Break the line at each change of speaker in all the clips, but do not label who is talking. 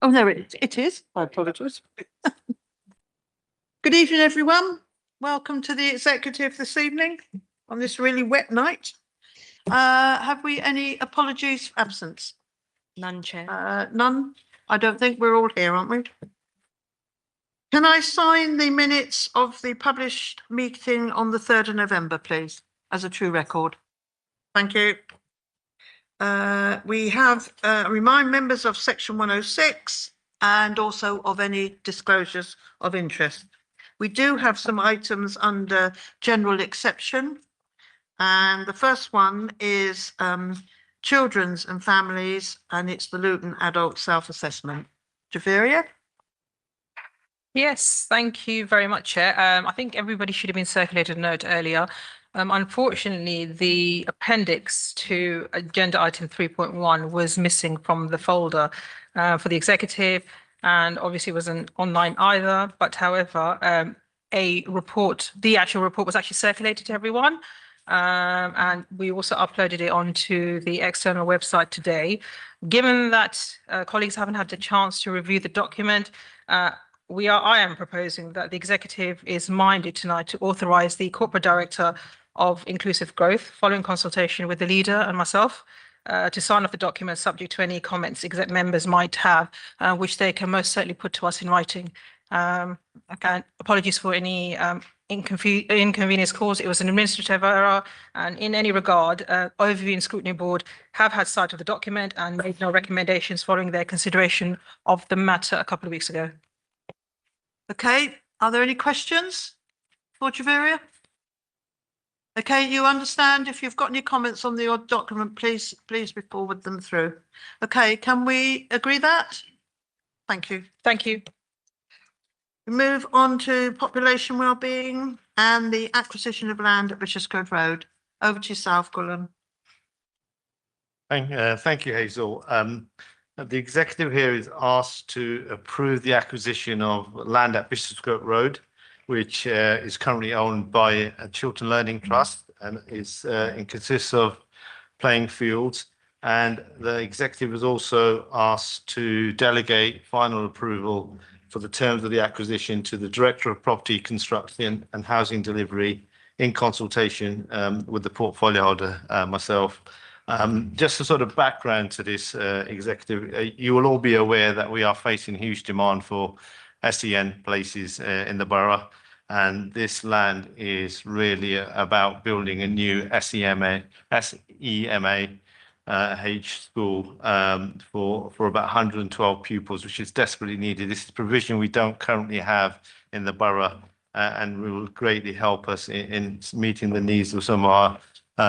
Oh, no, it is. I apologise. Good evening, everyone. Welcome to the executive this evening on this really wet night. Have we any apologies for absence?
None, Chair.
None? I don't think we're all here, aren't we? Can I sign the minutes of the published meeting on the 3rd of November, please, as a true record? Thank you. We have remind members of section 106 and also of any disclosures of interest. We do have some items under general exception. And the first one is children's and families, and it's the Luton adult self-assessment. Javeria?
Yes, thank you very much, Chair. I think everybody should have been circulated a note earlier. Unfortunately, the appendix to agenda item 3.1 was missing from the folder for the executive, and obviously wasn't online either. But however, the actual report was actually circulated to everyone. And we also uploaded it onto the external website today. Given that colleagues haven't had the chance to review the document, I am proposing that the executive is minded tonight to authorise the corporate director of inclusive growth, following consultation with the leader and myself, to sign off the document subject to any comments exec members might have, which they can most certainly put to us in writing. Again, apologies for any inconvenience caused. It was an administrative error, and in any regard, Overview and Scrutiny Board have had sight of the document and made no recommendations following their consideration of the matter a couple of weeks ago.
Okay, are there any questions for Javeria? Okay, you understand if you've got any comments on the odd document, please forward them through. Okay, can we agree that? Thank you.
Thank you.
We move on to population wellbeing and the acquisition of land at Bishopsgrove Road. Over to yourself, Gulam.
Thank you, Hazel. The executive here is asked to approve the acquisition of land at Bishopsgrove Road, which is currently owned by a Chiltern Learning Trust and it consists of playing fields. And the executive is also asked to delegate final approval for the terms of the acquisition to the Director of Property Construction and Housing Delivery in consultation with the portfolio holder, myself. Just a sort of background to this executive, you will all be aware that we are facing huge demand for SEN places in the borough, and this land is really about building a new SEMA school for about 112 pupils, which is desperately needed. This is provision we don't currently have in the borough, and will greatly help us in meeting the needs of some of our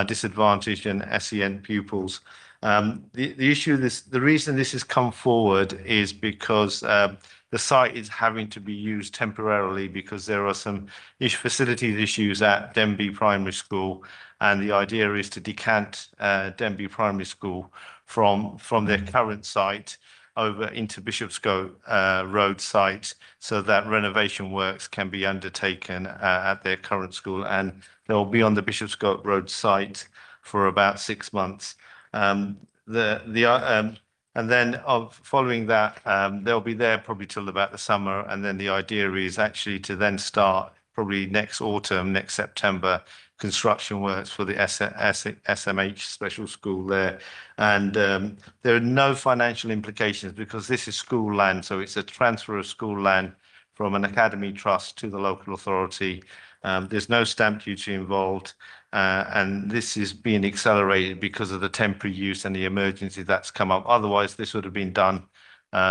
disadvantaged and SEN pupils. The reason this has come forward is because the site is having to be used temporarily because there are some facilities issues at Denby Primary School, and the idea is to decant Denby Primary School from their current site over into Bishopsgrove Road site, so that renovation works can be undertaken at their current school, and they'll be on the Bishopsgrove Road site for about 6 months. And then following that, they'll be there probably till about the summer, and then the idea is actually to then start probably next autumn, next September, construction works for the SMH special school there. And there are no financial implications because this is school land, so it's a transfer of school land from an academy trust to the local authority. There's no stamp duty involved, and this is being accelerated because of the temporary use and the emergency that's come up. Otherwise, this would have been done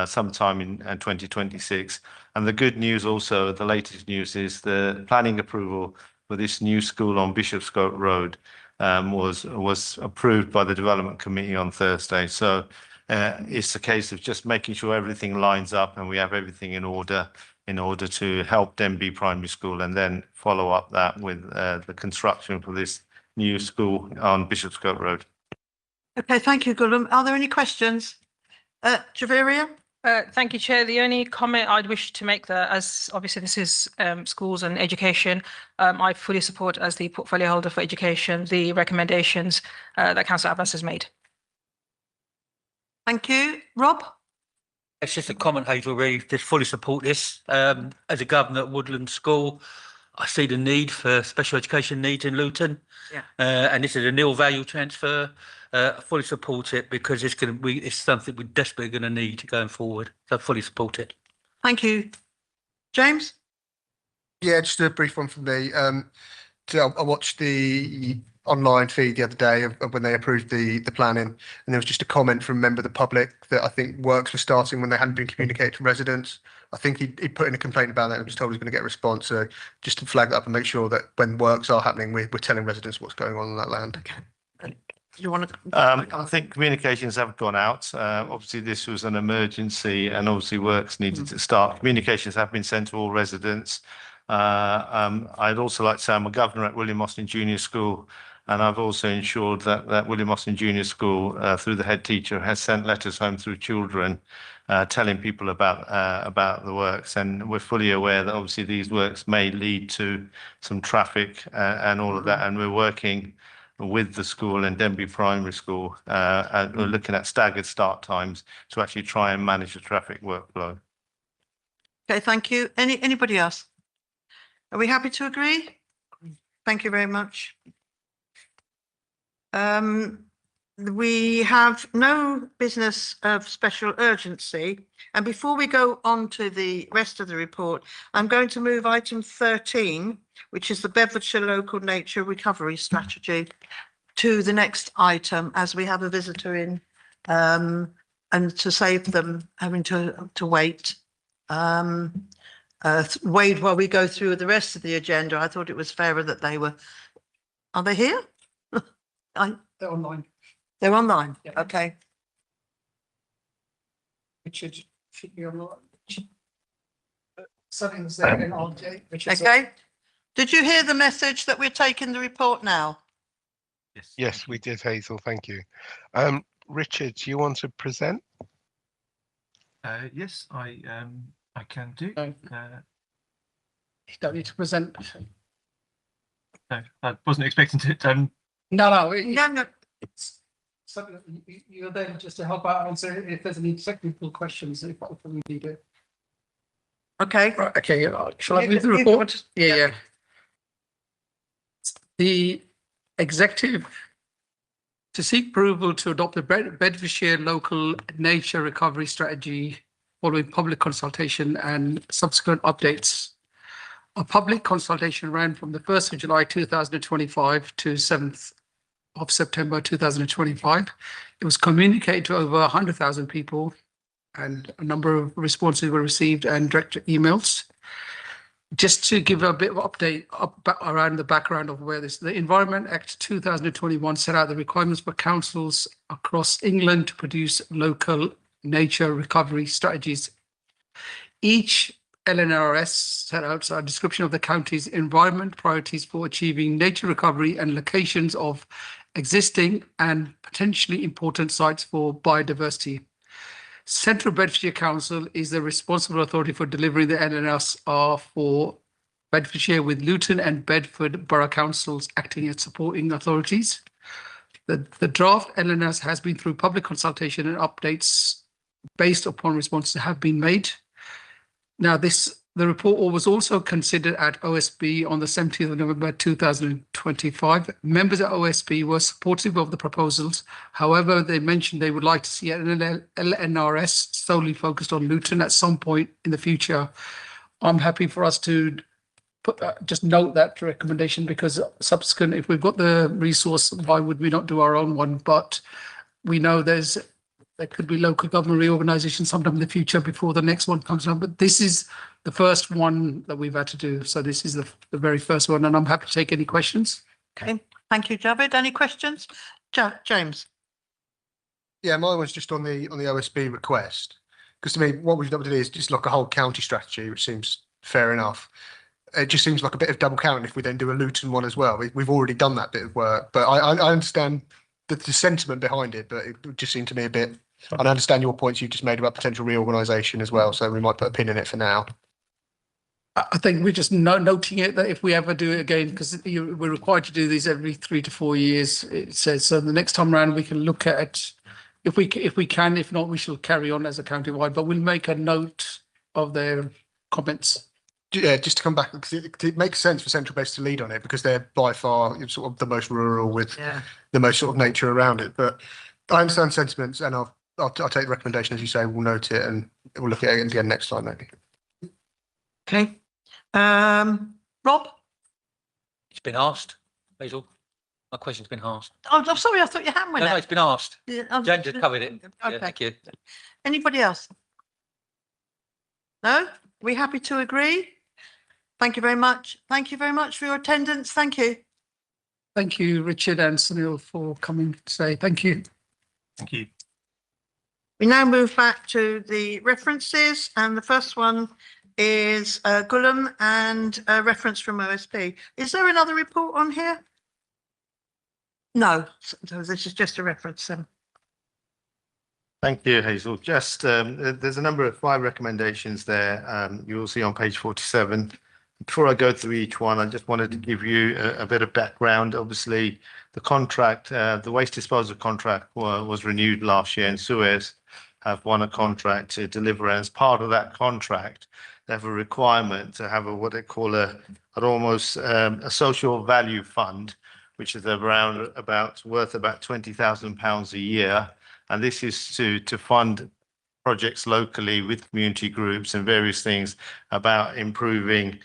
sometime in 2026. And the good news also, the latest news, is the planning approval for this new school on Bishopsgrove Road was approved by the Development Committee on Thursday. So it's a case of just making sure everything lines up and we have everything in order to help Denby Primary School, and then follow up that with the construction for this new school on Bishopsgrove Road.
Okay, thank you, Gulam. Are there any questions? Javeria?
Thank you, Chair. The only comment I'd wish to make there, as obviously this is schools and education, I fully support, as the portfolio holder for education, the recommendations that Councillor Abbas has made.
Thank you. Rob?
It's just a comment, Hazel, really, just fully support this. As a governor at Woodland School, I see the need for special education needs in Luton.
Yeah.
And this is a nil value transfer. I fully support it because it's something we're desperately going to need going forward. So I fully support it.
Thank you. James?
Yeah, just a brief one from me. So I watched the online feed the other day of when they approved the planning, and there was just a comment from a member of the public that I think works were starting when they hadn't been communicated to residents. I think he put in a complaint about that and was told he was going to get a response. So just to flag that up and make sure that when works are happening, we're telling residents what's going on that land.
Do you want to?
I think communications have gone out. Obviously, this was an emergency and obviously works needed to start. Communications have been sent to all residents. I'd also like to say I'm a governor at William Austin Junior School, and I've also ensured that William Austin Junior School, through the head teacher, has sent letters home through children telling people about the works. And we're fully aware that obviously these works may lead to some traffic and all of that. And we're working with the school and Denby Primary School, and we're looking at staggered start times to actually try and manage the traffic workflow.
Okay, thank you. Anybody else? Are we happy to agree? Thank you very much. We have no business of special urgency. And before we go on to the rest of the report, I'm going to move item 13, which is the Bedfordshire Local Nature Recovery Strategy, to the next item as we have a visitor in, and to save them having to wait. Wade, while we go through the rest of the agenda, I thought it was fairer that they were, are they here?
They're online.
They're online,
Yeah.
okay.
Richard should be online. Something's there in RJ. Richard's-
Okay. Did you hear the message that we're taking the report now?
Yes, we did, Hazel. Thank you. Richard, do you want to present?
Yes, I can do.
No. You don't need to present.
No, I wasn't expecting to.
No,
No.
it's something that you're there just to help out answer if there's any technical questions if we need it.
Okay.
Right, okay, shall I
You-
move the
you
report?
want-
Yeah. The executive to seek approval to adopt the Bedfordshire Local Nature Recovery Strategy following public consultation and subsequent updates. A public consultation ran from the 1st of July 2025 to 7th of September 2025. It was communicated to over 100,000 people, and a number of responses were received and direct emails. Just to give a bit of update around the background of where the Environment Act 2021 set out the requirements for councils across England to produce local nature recovery strategies. Each LNRS set out a description of the county's environment priorities for achieving nature recovery and locations of existing and potentially important sites for biodiversity. Central Bedfordshire Council is the responsible authority for delivering the LNRS for Bedfordshire, with Luton and Bedford Borough Councils acting as supporting authorities. The draft LNRS has been through public consultation and updates based upon responses that have been made. Now, the report was also considered at OSB on the 17th of November 2025. Members at OSB were supportive of the proposals. However, they mentioned they would like to see an LNRS solely focused on Luton at some point in the future. I'm happy for us to just note that recommendation, because subsequent, if we've got the resource, why would we not do our own one? But we know there could be local government reorganisation sometime in the future before the next one comes on. But this is the first one that we've had to do. So this is the very first one, and I'm happy to take any questions.
Okay, thank you, Javed. Any questions? James?
Yeah, mine was just on the OSB request, because to me, what we've done to do is just like a whole county strategy, which seems fair enough. It just seems like a bit of double counting if we then do a Luton one as well. We've already done that bit of work, but I understand the sentiment behind it, but it just seemed to me a bit. And I understand your points you've just made about potential reorganisation as well, so we might put a pin in it for now.
I think we're just noting it that if we ever do it again, because we're required to do these every 3 to 4 years, it says, so the next time around we can look at if we can, if not, we shall carry on as a county-wide, but we'll make a note of their comments.
Yeah, just to come back, because it makes sense for Central Base to lead on it because they're by far sort of the most rural with
Yeah.
the most sort of nature around it. But I understand sentiments, and I'll take the recommendation as you say. We'll note it and we'll look at it again next time, maybe.
Okay. Rob?
It's been asked, Hazel. My question's been asked.
Oh, I'm sorry, I thought your hand went
No,
out.
it's been asked.
Yeah,
Jen just covered it. Yeah,
Okay.
thank you.
Anybody else? No? We happy to agree? Thank you very much. Thank you very much for your attendance. Thank you.
Thank you, Richard and Sunil, for coming today. Thank you.
Thank you.
We now move back to the references, and the first one is Gulam and a reference from OSP. Is there another report on here? No, so this is just a reference.
Thank you, Hazel. Just, there's a number of 5 recommendations there. You will see on page 47. Before I go through each one, I just wanted to give you a bit of background. Obviously, the contract, the waste disposal contract was renewed last year, and Suez have won a contract to deliver. And as part of that contract, they have a requirement to have what they call a social value fund, which is worth about £20,000 a year. And this is to fund projects locally with community groups and various things about improving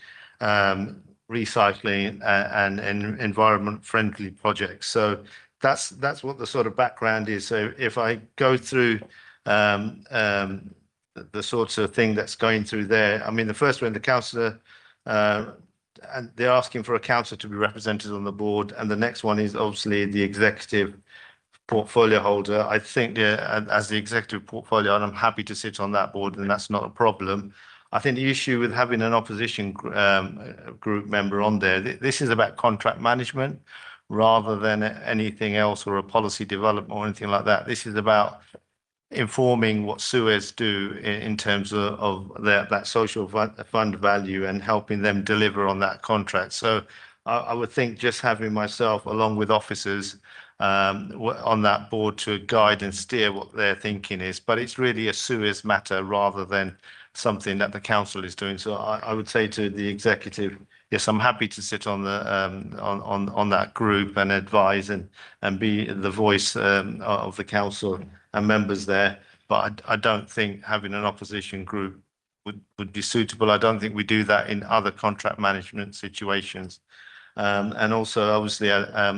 recycling and environment friendly projects. So that's what the sort of background is. So if I go through the sorts of thing that's going through there, I mean, the first one, the councillor, and they're asking for a councillor to be represented on the board, and the next one is obviously the executive portfolio holder. I think as the executive portfolio, and I'm happy to sit on that board, and that's not a problem. I think the issue with having an opposition group member on there, this is about contract management rather than anything else or a policy development or anything like that. This is about informing what Suez do in terms of that social fund value and helping them deliver on that contract. So I would think just having myself along with officers on that board to guide and steer what their thinking is, but it's really a Suez matter rather than something that the council is doing. So I would say to the executive, yes, I'm happy to sit on the on that group and advise and be the voice of the council and members there. But I don't think having an opposition group would be suitable. I don't think we do that in other contract management situations. And also, obviously,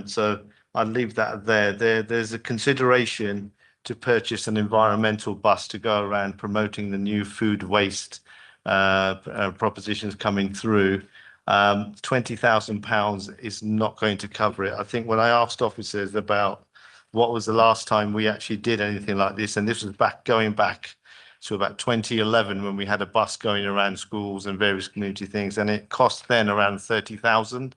so I'll leave that there. There's a consideration to purchase an environmental bus to go around promoting the new food waste propositions coming through. £20,000 is not going to cover it. I think when I asked officers about what was the last time we actually did anything like this, and this was going back to about 2011 when we had a bus going around schools and various community things, and it cost then around 30,000.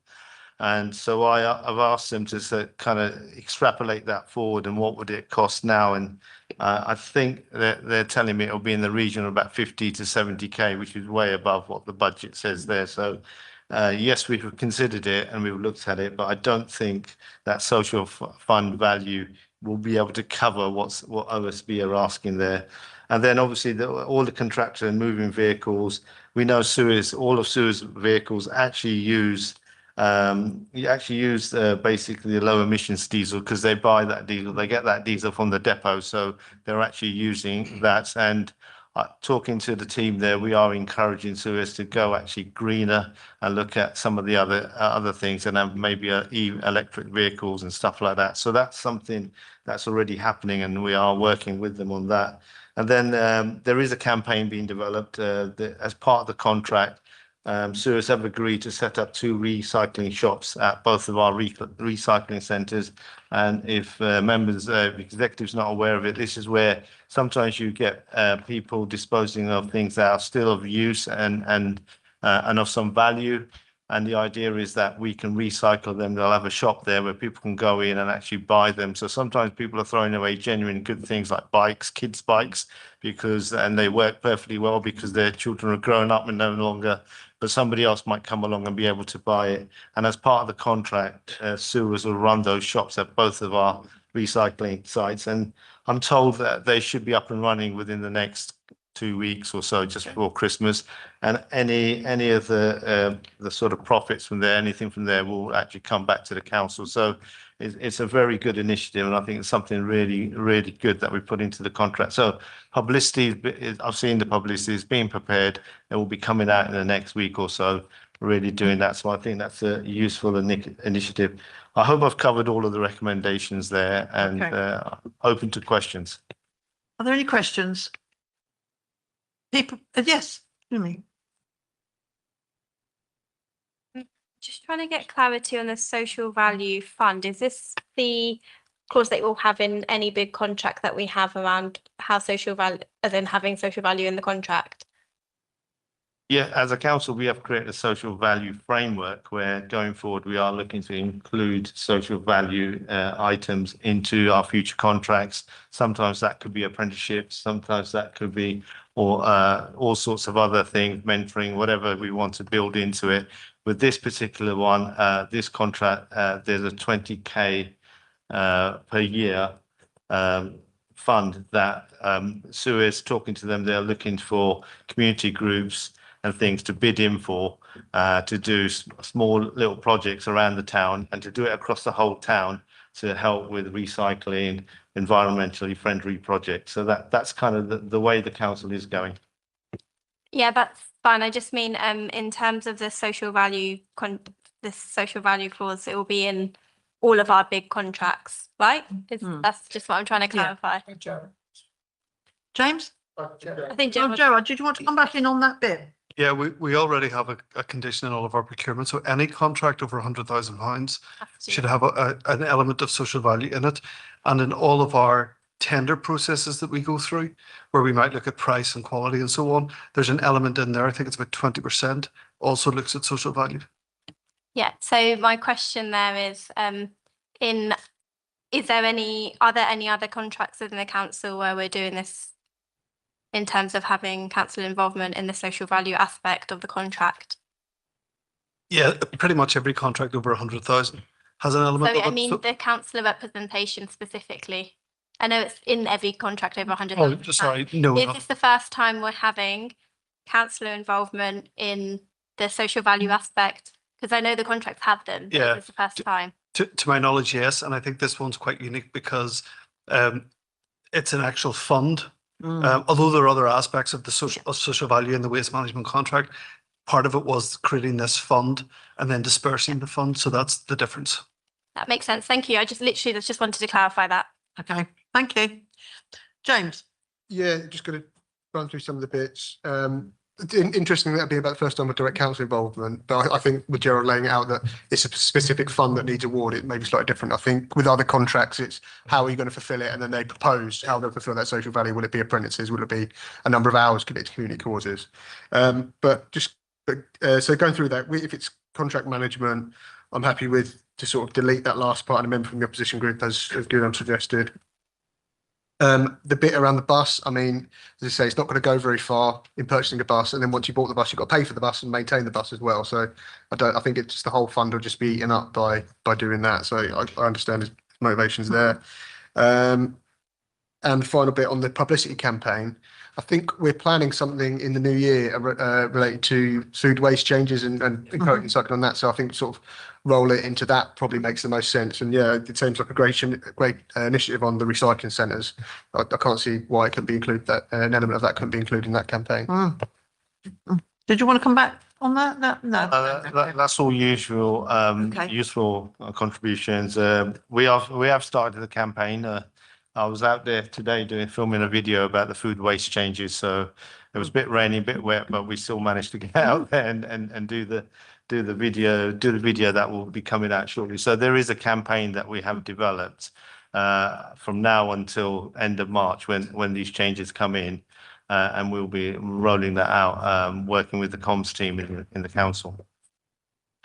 And so I've asked them to kind of extrapolate that forward and what would it cost now. And I think they're telling me it'll be in the region of about 50 to 70K, which is way above what the budget says there. So yes, we've considered it and we've looked at it, but I don't think that social fund value will be able to cover what OSB are asking there. And then obviously all the contractor and moving vehicles, we know all of Suez vehicles actually use basically the low emissions diesel because they buy that diesel, they get that diesel from the depot, so they're actually using that. And talking to the team there, we are encouraging Suez to go actually greener and look at some of the other things and have maybe electric vehicles and stuff like that. So that's something that's already happening, and we are working with them on that. And then there is a campaign being developed as part of the contract. Suez have agreed to set up 2 recycling shops at both of our recycling centres. And if executives not aware of it, this is where sometimes you get people disposing of things that are still of use and of some value. And the idea is that we can recycle them. They'll have a shop there where people can go in and actually buy them. So sometimes people are throwing away genuine good things like bikes, kids' bikes, and they work perfectly well because their children are growing up and no longer, but somebody else might come along and be able to buy it. And as part of the contract, Suez will run those shops at both of our recycling sites. And I'm told that they should be up and running within the next 2 weeks or so, just before Christmas. And any of the sort of profits from there, anything from there will actually come back to the council. So it's a very good initiative, and I think it's something really, really good that we put into the contract. So publicity, I've seen the publicity is being prepared. It will be coming out in the next week or so, really doing that. So I think that's a useful initiative. I hope I've covered all of the recommendations there and open to questions.
Are there any questions? People, yes, Jimmy.
Just trying to get clarity on the social value fund. Is this the clause that we'll have in any big contract that we have around how social value, as in having social value in the contract?
Yeah, as a council, we have created a social value framework where going forward, we are looking to include social value items into our future contracts. Sometimes that could be apprenticeships, sometimes that could be all sorts of other things, mentoring, whatever we want to build into it. With this particular one, this contract, there's a 20K per year fund that Suez, talking to them, they're looking for community groups and things to bid in for, to do small little projects around the town and to do it across the whole town to help with recycling, environmentally friendly projects. So that's kind of the way the council is going.
Yeah, that's fine. I just mean in terms of the social value this social value clause, it will be in all of our big contracts, right? That's just what I'm trying to clarify.
James?
I think
Oh, Gerard, did you want to come back in on that bit?
Yeah, we already have a condition in all of our procurement. So any contract over £100,000 should have an element of social value in it. And in all of our tender processes that we go through, where we might look at price and quality and so on, there's an element in there, I think it's about 20%, also looks at social value.
Yeah, so my question there is, are there any other contracts within the council where we're doing this in terms of having council involvement in the social value aspect of the contract?
Yeah, pretty much every contract over 100,000 has an element
So
of it.
I mean the councillor representation specifically. I know it's in every contract over 100,000.
Oh, sorry, no.
Is this the first time we're having councillor involvement in the social value aspect? Because I know the contracts have them. But
Yeah.
It's the first time.
To my knowledge, yes. And I think this one's quite unique because it's an actual fund. Although there are other aspects of the social value in the waste management contract, part of it was creating this fund and then dispersing the fund. So that's the difference.
That makes sense. Thank you. I just wanted to clarify that.
Okay, thank you. James?
Yeah, just going to run through some of the bits. Interesting that'd be about the first time with direct council involvement, but I think with Gerald laying out that it's a specific fund that needs awarded, it may be slightly different. I think with other contracts, it's how are you going to fulfil it, and then they propose how they'll fulfil that social value. Will it be apprentices? Will it be a number of hours committed to community causes? So going through that, if it's contract management, I'm happy with to sort of delete that last part and a member from the opposition group as Guillaume suggested. The bit around the bus, I mean, as I say, it's not going to go very far in purchasing a bus, and then once you bought the bus, you've got to pay for the bus and maintain the bus as well. So I think it's just the whole fund will just be eaten up by doing that. So I understand his motivations there. And the final bit on the publicity campaign, I think we're planning something in the new year related to food waste changes and encouraging cycling on that. So I think sort of roll it into that probably makes the most sense. And yeah, it seems like a great initiative on the recycling centres. I can't see why it couldn't be included, that an element of that couldn't be included in that campaign.
Did you want to come back on that? No.
That's all usual, useful contributions. We have started the campaign. I was out there today filming a video about the food waste changes. So it was a bit rainy, a bit wet, but we still managed to get out there and do the video that will be coming out shortly. So there is a campaign that we have developed from now until end of March when these changes come in, and we'll be rolling that out, working with the comms team in the council.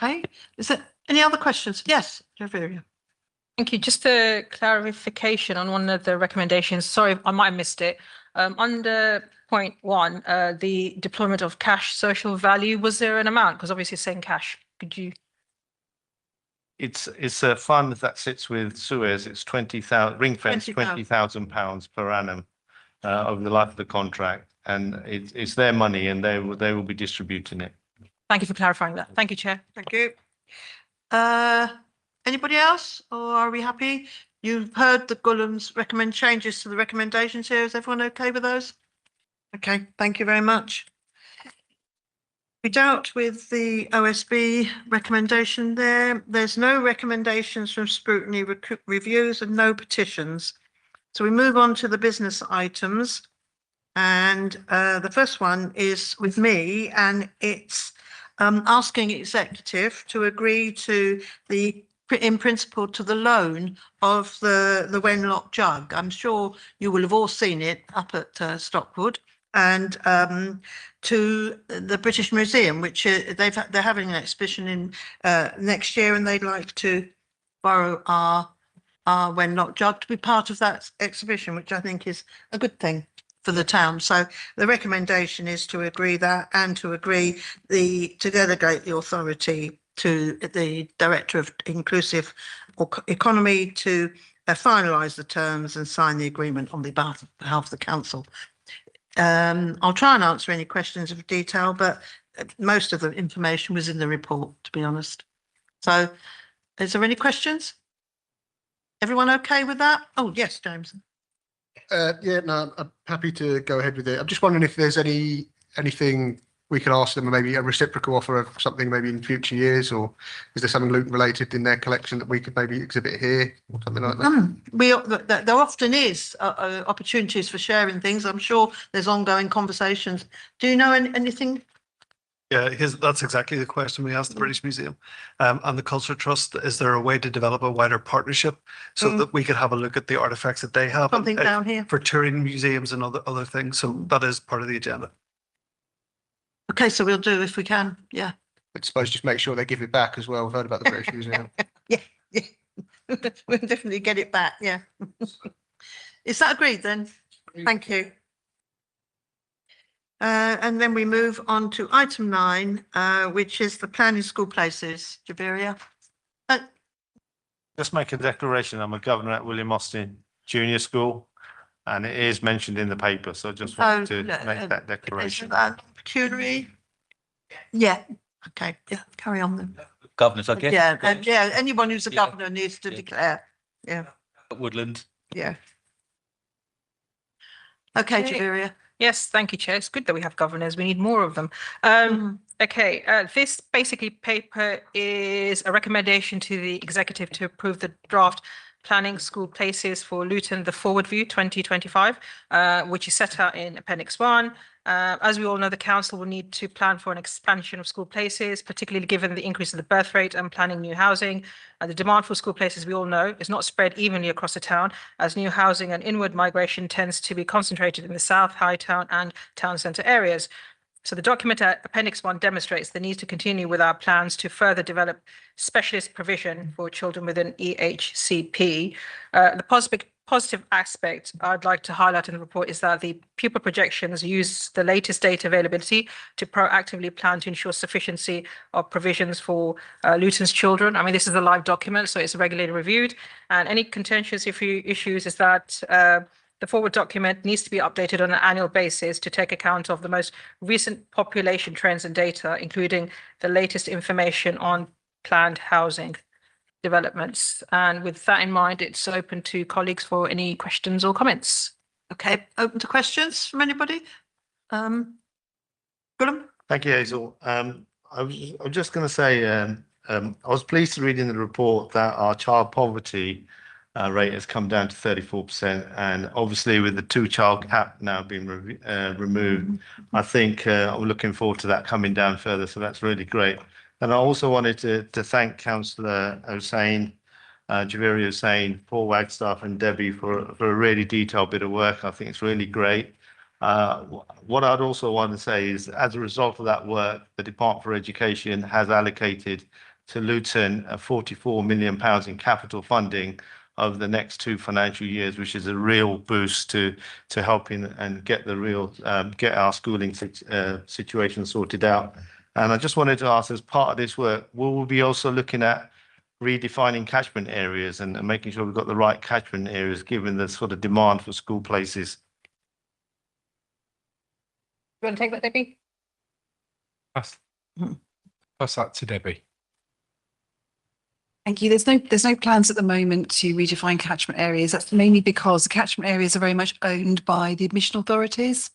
Okay, is there any other questions? Yes, Javiria.
Thank you. Just a clarification on one of the recommendations. Sorry, I might have missed it. Under point 1, the deployment of cash social value, was there an amount? Because obviously it's saying cash. Could you?
It's a fund that sits with Suez. It's 20,000, ring fence,
20,000.
£20,000 per annum over the life of the contract. And it's their money and they will be distributing it.
Thank you for clarifying that. Thank you, Chair.
Thank you. Anybody else, or are we happy? You've heard the Gullum's recommend changes to the recommendations here. Is everyone okay with those? Okay, thank you very much. We dealt with the OSB recommendation there. There's no recommendations from scrutiny reviews and no petitions. So we move on to the business items. And the first one is with me, and it's asking executive to agree to in principle to the loan of the Wenlock jug. I'm sure you will have all seen it up at Stockwood, and to the British Museum, which they're having an exhibition in next year, and they'd like to borrow our Wenlock jug to be part of that exhibition, which I think is a good thing for the town. So the recommendation is to agree that, and to agree to delegate the authority to the Director of Inclusive Economy to finalise the terms and sign the agreement on behalf of the council. I'll try and answer any questions of detail, but most of the information was in the report, to be honest. So is there any questions? Everyone okay with that? Oh, yes, James.
Yeah, no, I'm happy to go ahead with it. I'm just wondering if there's anything we can ask them, or maybe a reciprocal offer of something maybe in future years, or is there something Luton related in their collection that we could maybe exhibit here or something like that?
There often is opportunities for sharing things. I'm sure there's ongoing conversations. Do you know anything?
Yeah, that's exactly the question we asked the British Museum and the Culture Trust. Is there a way to develop a wider partnership so that we could have a look at the artifacts that they have?
Something down here
for touring museums and other things. So that is part of the agenda.
Okay, so we'll do if we can. Yeah.
I suppose just make sure they give it back as well. We've heard about the British Museum.
Yeah. We'll definitely get it back. Yeah. Is that agreed then? Thank you. And then we move on to item 9, which is the planning school places. Javiria.
Just make a declaration. I'm a governor at William Austin Junior School, and it is mentioned in the paper. So I just wanted to make that declaration.
Is that pecuniary? Yeah. Okay. Yeah. Carry on then.
Governors, I guess.
Yeah. Yeah. Anyone who's a governor needs to declare. Yeah.
Woodland.
Yeah. Okay, Javiria.
Yes, thank you, Chair. It's good that we have governors. We need more of them. Okay, this basically paper is a recommendation to the executive to approve the draft planning school places for Luton, the Forward View 2025, which is set out in Appendix 1. As we all know, the council will need to plan for an expansion of school places, particularly given the increase in the birth rate and planning new housing. The demand for school places, we all know, is not spread evenly across the town, as new housing and inward migration tends to be concentrated in the South, High Town and town centre areas. So the document at Appendix 1 demonstrates the need to continue with our plans to further develop specialist provision for children with an EHCP. The positive aspect I'd like to highlight in the report is that the pupil projections use the latest data availability to proactively plan to ensure sufficiency of provisions for Luton's children. I mean, this is a live document, so it's regularly reviewed. And any contentious issues is that the forward document needs to be updated on an annual basis to take account of the most recent population trends and data, including the latest information on planned housing developments. And with that in mind, it's open to colleagues for any questions or comments.
Okay, open to questions from anybody? Gullum?
Thank you, Hazel. I was just going to say, I was pleased to read in the report that our child poverty rate has come down to 34%, and obviously with the 2-child cap now being removed, I think I'm looking forward to that coming down further. So that's really great. And I also wanted to thank Councillor Hussain, Javiria Hussain, Paul Wagstaff and Debbie for a really detailed bit of work. I think it's really great. What I'd also want to say is, as a result of that work, the Department for Education has allocated to Luton £44 million in capital funding over the next 2 financial years, which is a real boost to helping and get our schooling situation sorted out. And I just wanted to ask, as part of this work, will we be also looking at redefining catchment areas and making sure we've got the right catchment areas, given the sort of demand for school places.
You want to take that, Debbie?
Pass that to Debbie.
Thank you. There's no plans at the moment to redefine catchment areas. That's mainly because the catchment areas are very much owned by the admission authorities.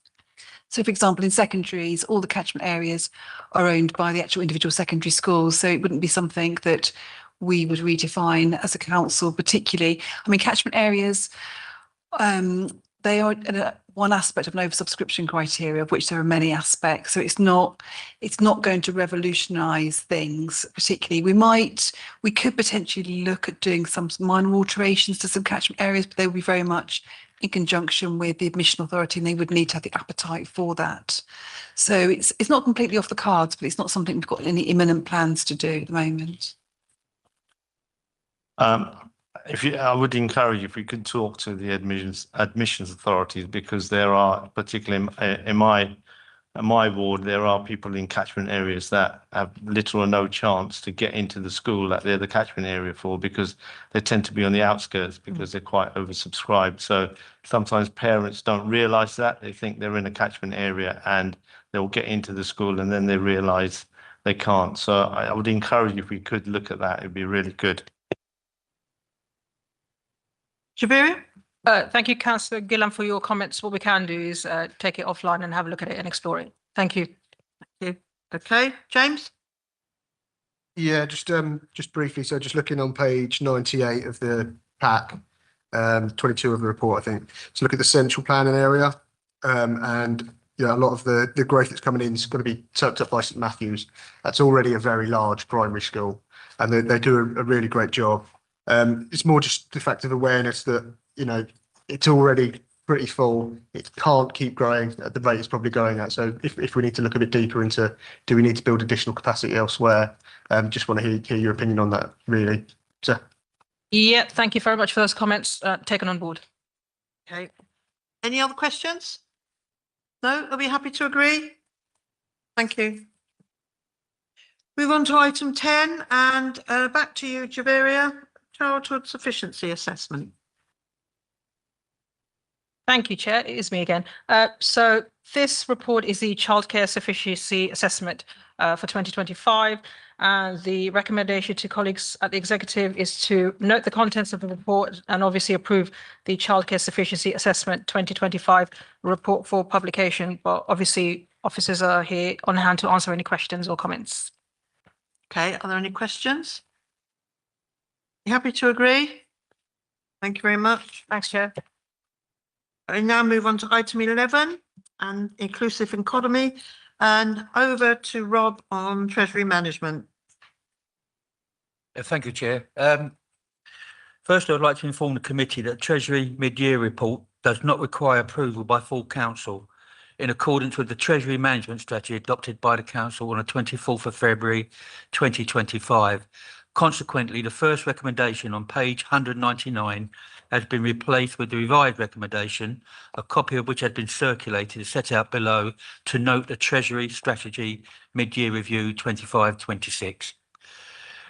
So, for example, in secondaries, all the catchment areas are owned by the actual individual secondary schools. So it wouldn't be something that we would redefine as a council particularly. I mean, catchment areas, they are one aspect of an oversubscription criteria, of which there are many aspects. So it's not going to revolutionise things particularly. We could potentially look at doing some minor alterations to some catchment areas, but they would be very much in conjunction with the admission authority, and they would need to have the appetite for that. So it's not completely off the cards, but it's not something we've got any imminent plans to do at the moment.
I would encourage if we could talk to the admissions authorities, because there are, particularly in my ward, there are people in catchment areas that have little or no chance to get into the school that they're the catchment area for, because they tend to be on the outskirts because they're quite oversubscribed. So sometimes parents don't realise that. They think they're in a catchment area and they'll get into the school and then they realise they can't. So I would encourage if we could look at that, it'd be really good.
Javeria?
Thank you, Councillor Gillam, for your comments. What we can do is take it offline and have a look at it and explore it. Thank you.
Thank you. Okay, James?
Yeah, just briefly. So just looking on page 98 of the pack, 22 of the report, I think. So look at the central planning area, and a lot of the growth that's coming in is going to be soaked up by St Matthews. That's already a very large primary school, and they do a really great job. It's more just the fact of awareness that, it's already pretty full. It can't keep growing at the rate it's probably going at. So if we need to look a bit deeper into, do we need to build additional capacity elsewhere? Just want to hear your opinion on that, really. So.
Yeah, thank you very much for those comments. Taken on board.
Okay. Any other questions? No? Are we happy to agree? Thank you. Move on to item 10 and back to you, Javeria. Childhood sufficiency assessment.
Thank you, Chair. It is me again. So this report is the childcare sufficiency assessment for 2025. And the recommendation to colleagues at the executive is to note the contents of the report and obviously approve the childcare sufficiency assessment 2025 report for publication. But obviously officers are here on hand to answer any questions or comments.
Okay, are there any questions? You happy to agree? Thank you very much.
Thanks, Chair.
I now move on to item 11 and inclusive economy, and over to Rob on Treasury Management.
Thank you, Chair. Firstly, I'd like to inform the committee that the Treasury mid-year report does not require approval by full council in accordance with the Treasury Management Strategy adopted by the Council on the 24th of February 2025. Consequently, the first recommendation on page 199 has been replaced with the revised recommendation, a copy of which has been circulated, set out below to note the Treasury Strategy Mid-Year Review 25-26.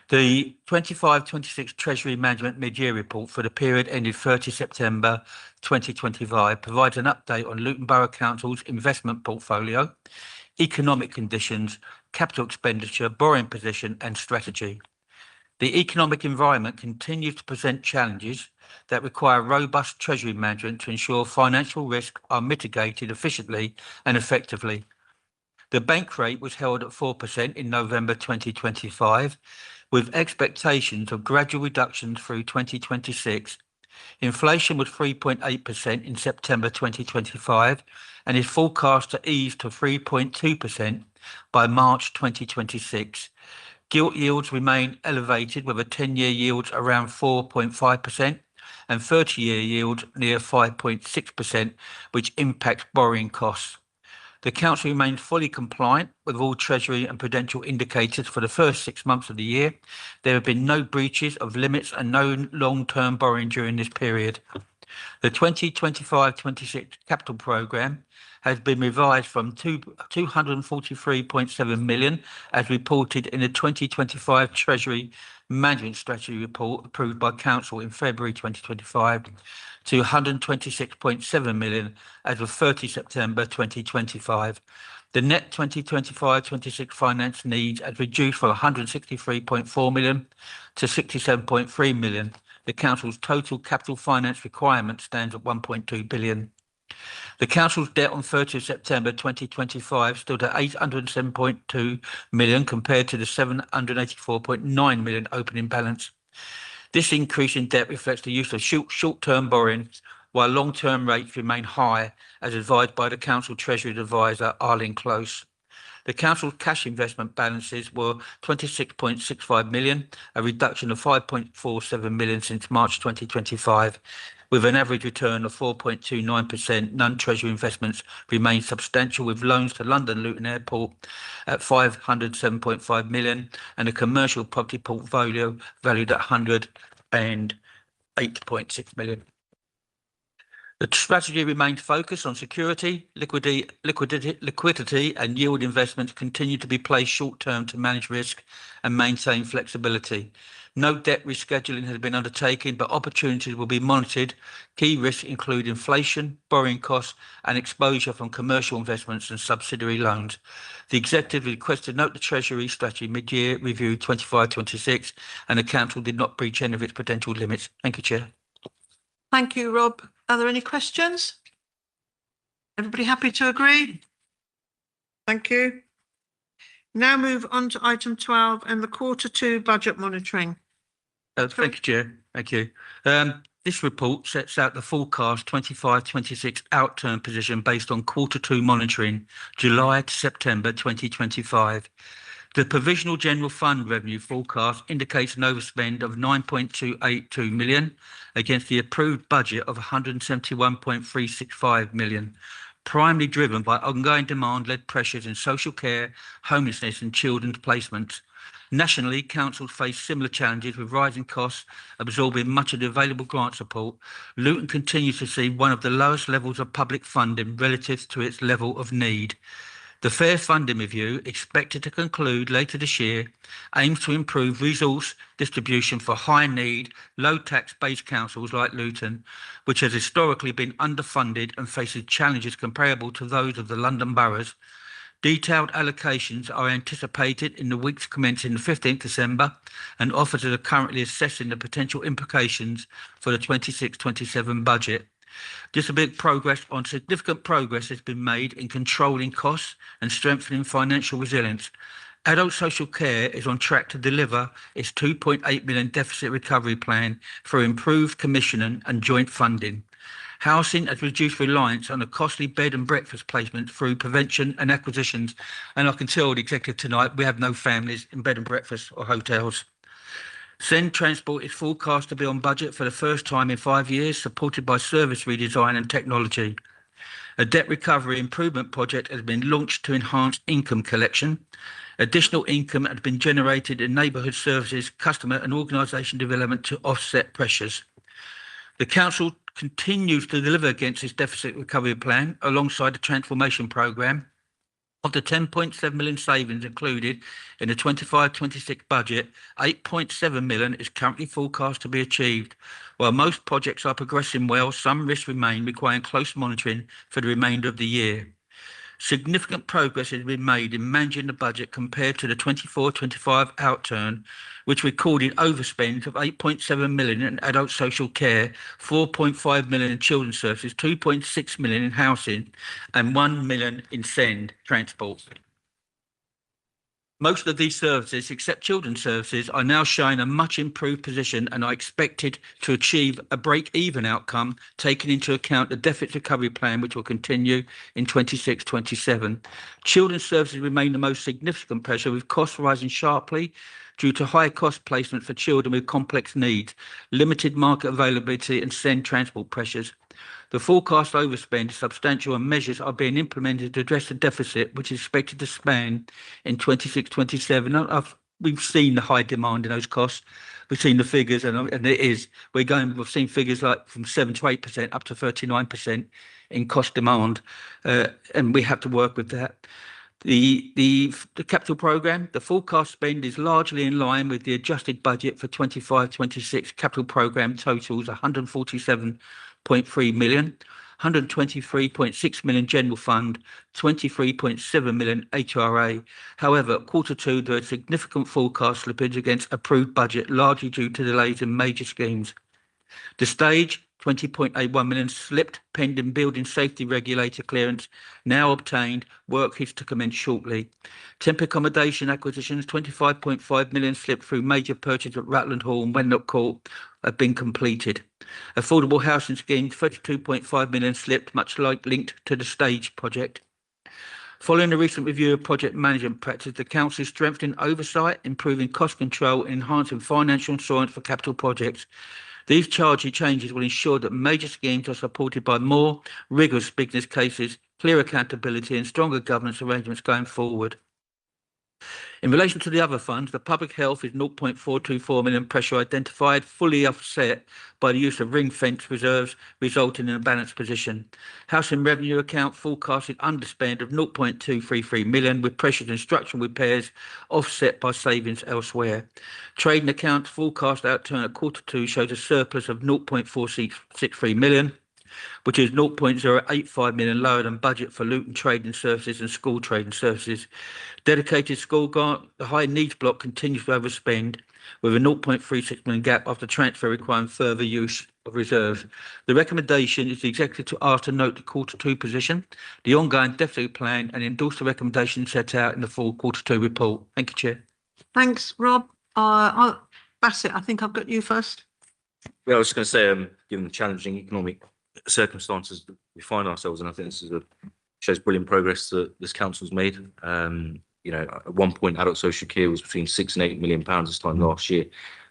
The 25-26 Treasury Management Mid-Year Report for the period ended 30 September 2025 provides an update on Luton Borough Council's investment portfolio, economic conditions, capital expenditure, borrowing position and strategy. The economic environment continues to present challenges that require robust Treasury management to ensure financial risks are mitigated efficiently and effectively. The bank rate was held at 4% in November 2025, with expectations of gradual reductions through 2026. Inflation was 3.8% in September 2025 and is forecast to ease to 3.2% by March 2026. Gilt yields remain elevated, with a 10-year yield around 4.5% and 30-year yield near 5.6%, which impacts borrowing costs. The Council remains fully compliant with all Treasury and prudential indicators for the first 6 months of the year. There have been no breaches of limits and no long-term borrowing during this period. The 2025-26 capital programme has been revised from 243.7 million as reported in the 2025 Treasury Management Strategy Report approved by Council in February 2025 to 126.7 million as of 30 September 2025. The net 2025-26 finance needs has reduced from 163.4 million to 67.3 million. The Council's total capital finance requirement stands at 1.2 billion. The Council's debt on 30 September 2025 stood at 807.2 million compared to the 784.9 million opening balance. This increase in debt reflects the use of short-term borrowing, while long-term rates remain high, as advised by the Council Treasury Advisor, Arlene Close. The Council's cash investment balances were 26.65 million, a reduction of 5.47 million since March 2025, with an average return of 4.29%. Non-treasury investments remain substantial, with loans to London Luton Airport at 507.5 million and a commercial property portfolio valued at 108.6 million. The strategy remains focused on security, liquidity and yield investments continue to be placed short-term to manage risk and maintain flexibility. No debt rescheduling has been undertaken, but opportunities will be monitored. Key risks include inflation, borrowing costs and exposure from commercial investments and subsidiary loans. The Executive requested note the Treasury Strategy Mid-Year Review 25-26 and the Council did not breach any of its potential limits. Thank you, Chair.
Thank you, Rob. Are there any questions? Everybody happy to agree? Thank you. Now move on to item 12 and the Q2 budget monitoring.
Thank you, Chair. Thank you. This report sets out the forecast 25-26 outturn position based on Q2 monitoring, July to September 2025. The provisional general fund revenue forecast indicates an overspend of 9.282 million against the approved budget of 171.365 million, primarily driven by ongoing demand-led pressures in social care, homelessness and children's placements. Nationally, councils face similar challenges with rising costs absorbing much of the available grant support. Luton continues to see one of the lowest levels of public funding relative to its level of need. The Fair Funding Review, expected to conclude later this year, aims to improve resource distribution for high-need, low-tax-based councils like Luton, which has historically been underfunded and faces challenges comparable to those of the London boroughs. Detailed allocations are anticipated in the weeks commencing the 15th December, and officers are currently assessing the potential implications for the 26-27 budget. Significant progress has been made in controlling costs and strengthening financial resilience. Adult social care is on track to deliver its 2.8 million deficit recovery plan for improved commissioning and joint funding. Housing has reduced reliance on a costly bed and breakfast placement through prevention and acquisitions. And I can tell the Executive tonight, we have no families in bed and breakfast or hotels. Send Transport is forecast to be on budget for the first time in 5 years, supported by service redesign and technology. A debt recovery improvement project has been launched to enhance income collection. Additional income has been generated in neighbourhood services, customer and organisation development to offset pressures. The Council continues to deliver against its deficit recovery plan alongside the transformation programme. Of the 10.7 million savings included in the 25-26 budget, 8.7 million is currently forecast to be achieved. While most projects are progressing well, some risks remain, requiring close monitoring for the remainder of the year. Significant progress has been made in managing the budget compared to the 24-25 outturn, which recorded overspend of 8.7 million in adult social care, 4.5 million in children's services, 2.6 million in housing and 1 million in Send Transport. Most of these services, except children's services, are now showing a much improved position and are expected to achieve a break-even outcome, taking into account the deficit recovery plan, which will continue in 26-27. Children's services remain the most significant pressure, with costs rising sharply due to high cost placement for children with complex needs, limited market availability and Send Transport pressures. The forecast overspend is substantial and measures are being implemented to address the deficit, which is expected to span in 26-27. We've seen the high demand in those costs. we've seen the figures and it is, we've seen figures like from 7 to 8% up to 39% in cost demand. And we have to work with that. The capital programme, the forecast spend is largely in line with the adjusted budget for 25-26 capital programme totals 147.3 million, 123.6 million general fund, 23.7 million HRA. However, Q2, there is significant forecast slippage against approved budget, largely due to delays in major schemes. The stage, 20.81 million slipped pending building safety regulator clearance, now obtained. Work is to commence shortly. Temporary accommodation acquisitions, 25.5 million slipped through major purchase at Rutland Hall and Wenlock Court have been completed. Affordable housing scheme, 32.5 million slipped, much like linked to the stage project. Following a recent review of project management practice, the council is strengthening oversight, improving cost control, and enhancing financial assurance for capital projects. These charging changes will ensure that major schemes are supported by more rigorous business cases, clear accountability, and stronger governance arrangements going forward. In relation to the other funds, the public health is 0.424 million pressure identified, fully offset by the use of ring fence reserves, resulting in a balanced position. Housing revenue account forecasted underspend of 0.233 million, with pressures in structural repairs offset by savings elsewhere. Trading account forecast outturn at Q2 shows a surplus of 0.463 million, which is 0.085 million lower than budget for Luton trading services and school trading services. Dedicated school grant, the high needs block continues to overspend, with a 0.36 million gap after transfer requiring further use of reserves. The recommendation is the executive to ask to note the Q2 position, the ongoing deficit plan, and endorse the recommendation set out in the full Q2 report. Thank you, Chair.
Thanks, Rob. Bassett, I think I've got you first.
Yeah, I was just going to say, given the challenging economic circumstances that we find ourselves in, I think this is shows brilliant progress that this council's made. At one point, adult social care was between £6 and £8 million this time last year.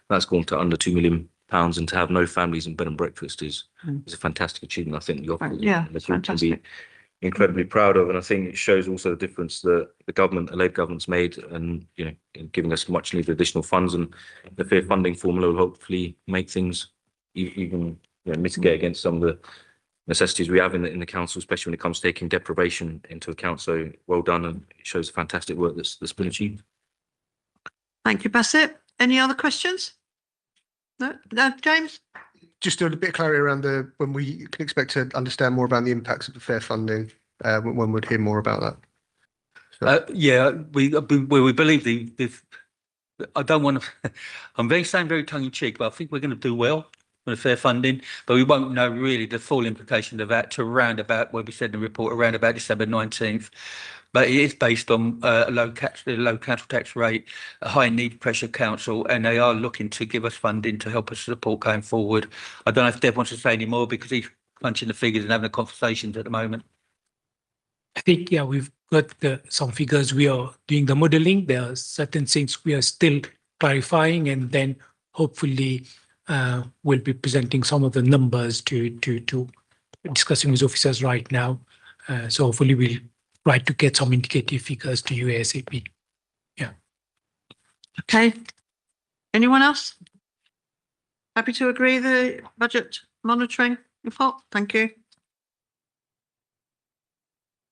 That's gone to under £2 million, and to have no families in bed and breakfast is a fantastic achievement. I think the group can be incredibly proud of, and I think it shows also the difference that the Labour government's made, and in giving us much needed additional funds, and the fair funding formula will hopefully make things even mitigate against some of the necessities we have in the council, especially when it comes to taking deprivation into account. So well done, and it shows the fantastic work that's been achieved.
Thank you, Bassett. Any other questions? No, James?
Just a bit of clarity around when we can expect to understand more about the impacts of the fair funding, when we'd hear more about that.
We believe I don't want to, I'm saying very tongue in cheek, but I think we're going to do well with the fair funding, but we won't know really the full implication of that to around about what we said in the report, around about December 19th. But it is based on a low council tax rate, a high need pressure council, and they are looking to give us funding to help us support going forward. I don't know if Deb wants to say any more because he's punching the figures and having the conversations at the moment.
I think, we've got some figures. We are doing the modelling. There are certain things we are still clarifying, and then hopefully we'll be presenting some of the numbers to discussing with officers right now. So hopefully we'll try to get some indicative figures to you ASAP. Yeah.
Okay. Anyone else? Happy to agree the budget monitoring report? Thank you.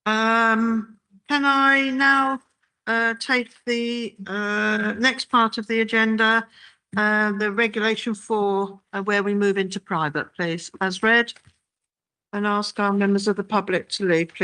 Can I now take the next part of the agenda, the regulation for where we move into private, please, as read, and ask our members of the public to leave, please.